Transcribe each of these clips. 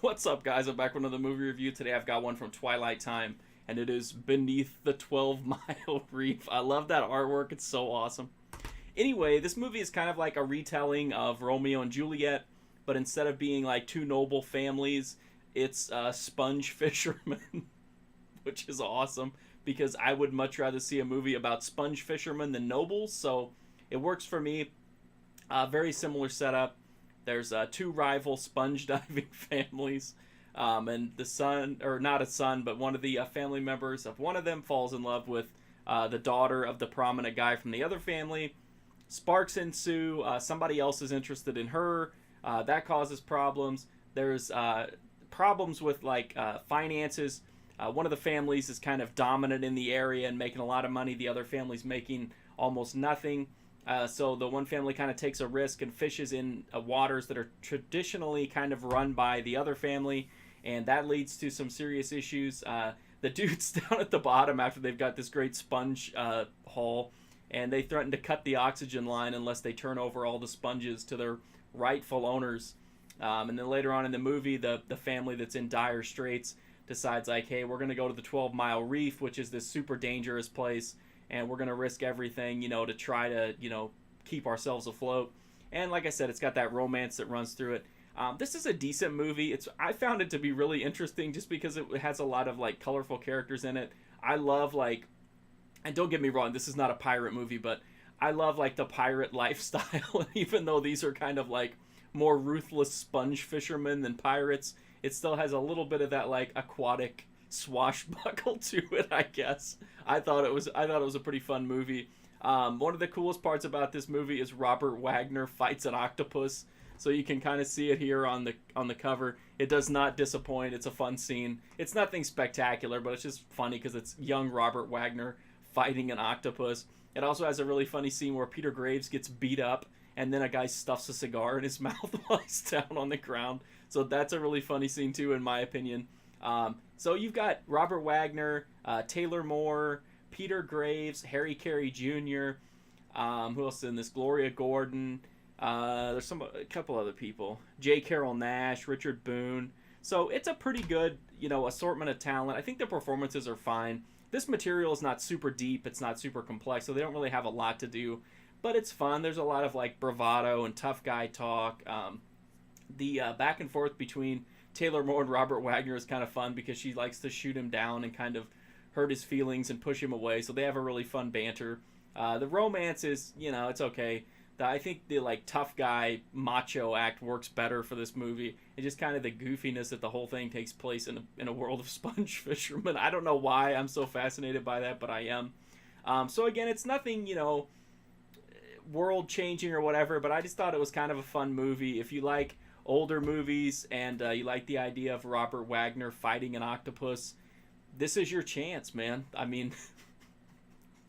What's up, guys? I'm back with another movie review. Today I've got one from Twilight Time, and it is Beneath the 12-Mile Reef. I love that artwork. It's so awesome. Anyway, this movie is kind of like a retelling of Romeo and Juliet, but instead of being like two noble families, it's sponge fishermen, which is awesome because I would much rather see a movie about sponge fishermen than nobles, so it works for me. Very similar setup. There's two rival sponge diving families, and the son, or not a son, but one of the family members of one of them falls in love with the daughter of the prominent guy from the other family. Sparks ensue. Somebody else is interested in her. That causes problems. There's problems with like finances. One of the families is kind of dominant in the area and making a lot of money. The other family's making almost nothing. So the one family kind of takes a risk and fishes in waters that are traditionally kind of run by the other family, and that leads to some serious issues. The dude's down at the bottom after they've got this great sponge haul, and they threaten to cut the oxygen line unless they turn over all the sponges to their rightful owners. And then later on in the movie, the family that's in dire straits decides like, hey, we're going to go to the 12-Mile Reef, which is this super dangerous place, and we're going to risk everything, to try to, keep ourselves afloat. And like I said, it's got that romance that runs through it. This is a decent movie. I found it to be really interesting just because it has a lot of, like, colorful characters in it. I love, like, and don't get me wrong, this is not a pirate movie, but I love, like, the pirate lifestyle. Even though these are kind of, like, more ruthless sponge fishermen than pirates, it still has a little bit of that, like, aquatic swashbuckle to it, I guess. I thought it was a pretty fun movie. One of the coolest parts about this movie is Robert Wagner fights an octopus. So you can kind of see it here on the cover. It does not disappoint. It's a fun scene. It's nothing spectacular, but it's just funny because it's young Robert Wagner fighting an octopus. It also has a really funny scene where Peter Graves gets beat up and then a guy stuffs a cigar in his mouth while he's down on the ground. So that's a really funny scene too, in my opinion. So you've got Robert Wagner, Taylor Moore, Peter Graves, Harry Carey Jr., who else is in this? Gloria Gordon. There's a couple other people. J. Carroll Nash, Richard Boone. So it's a pretty good, assortment of talent. I think the performances are fine. This material is not super deep. It's not super complex, so they don't really have a lot to do. But it's fun. There's a lot of, like, bravado and tough guy talk. The back and forth between Taylor Moore and Robert Wagner is kind of fun because she likes to shoot him down and kind of hurt his feelings and push him away. So they have a really fun banter. The romance is, it's okay. I think the, like, tough guy macho act works better for this movie. And just kind of the goofiness that the whole thing takes place in a world of sponge fishermen. I don't know why I'm so fascinated by that, but I am. So again, it's nothing, world changing or whatever, but I just thought it was kind of a fun movie. If you like older movies and you like the idea of Robert Wagner fighting an octopus, this is your chance, man. I mean,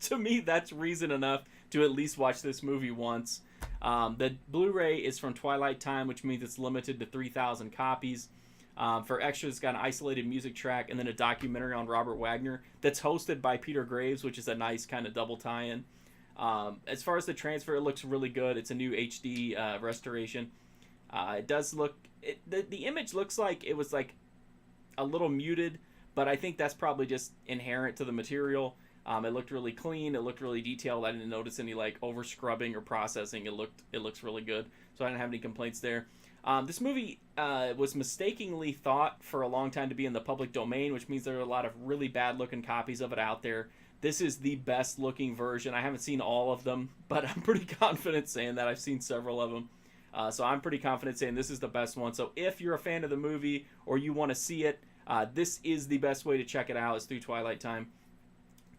to me, that's reason enough to at least watch this movie once. The Blu-ray is from Twilight Time, which means it's limited to 3,000 copies. For extras, it's got an isolated music track and then a documentary on Robert Wagner that's hosted by Peter Graves, which is a nice kind of double tie-in. As far as the transfer, it looks really good. It's a new HD restoration. It does look... The image looks like it was, like, a little muted, but I think that's probably just inherent to the material. It looked really clean. It looked really detailed. I didn't notice any, like, over scrubbing or processing. It looks really good, so I didn't have any complaints there. This movie was mistakenly thought for a long time to be in the public domain, which means there are a lot of really bad looking copies of it out there. This is the best looking version. I haven't seen all of them, but I'm pretty confident saying that. I've seen several of them. So I'm pretty confident saying this is the best one. So if you're a fan of the movie or you want to see it, this is the best way to check it out, is through Twilight Time.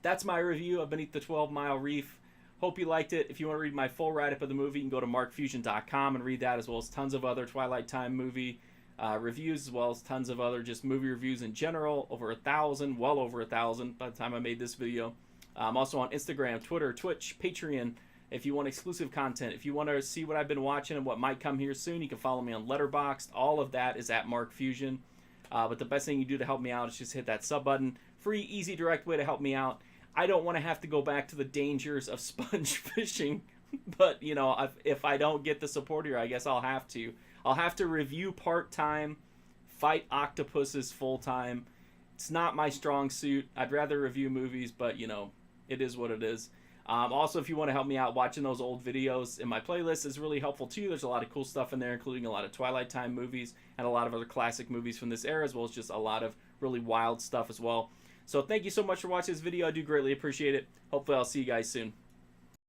That's my review of Beneath the 12-Mile Reef. Hope you liked it. If you want to read my full write-up of the movie, you can go to markfusion.com and read that, as well as tons of other Twilight Time movie reviews, as well as tons of other just movie reviews in general. Over 1,000, well over 1,000 by the time I made this video. I'm also on Instagram, Twitter, Twitch, Patreon. If you want exclusive content, if you want to see what I've been watching and what might come here soon, you can follow me on Letterboxd. All of that is at Mark Fusion. But the best thing you do to help me out is just hit that sub button. Free, easy, direct way to help me out. I don't want to have to go back to the dangers of sponge fishing, but, if I don't get the support here, I guess I'll have to. I'll have to review part-time fight octopuses full time. It's not my strong suit. I'd rather review movies, but you know, it is what it is. Also, if you want to help me out, watching those old videos in my playlist is really helpful too. There's a lot of cool stuff in there, including a lot of Twilight time movies and a lot of other classic movies from this era, as well as just a lot of really wild stuff as well. So thank you so much for watching this video. I do greatly appreciate it. Hopefully I'll see you guys soon.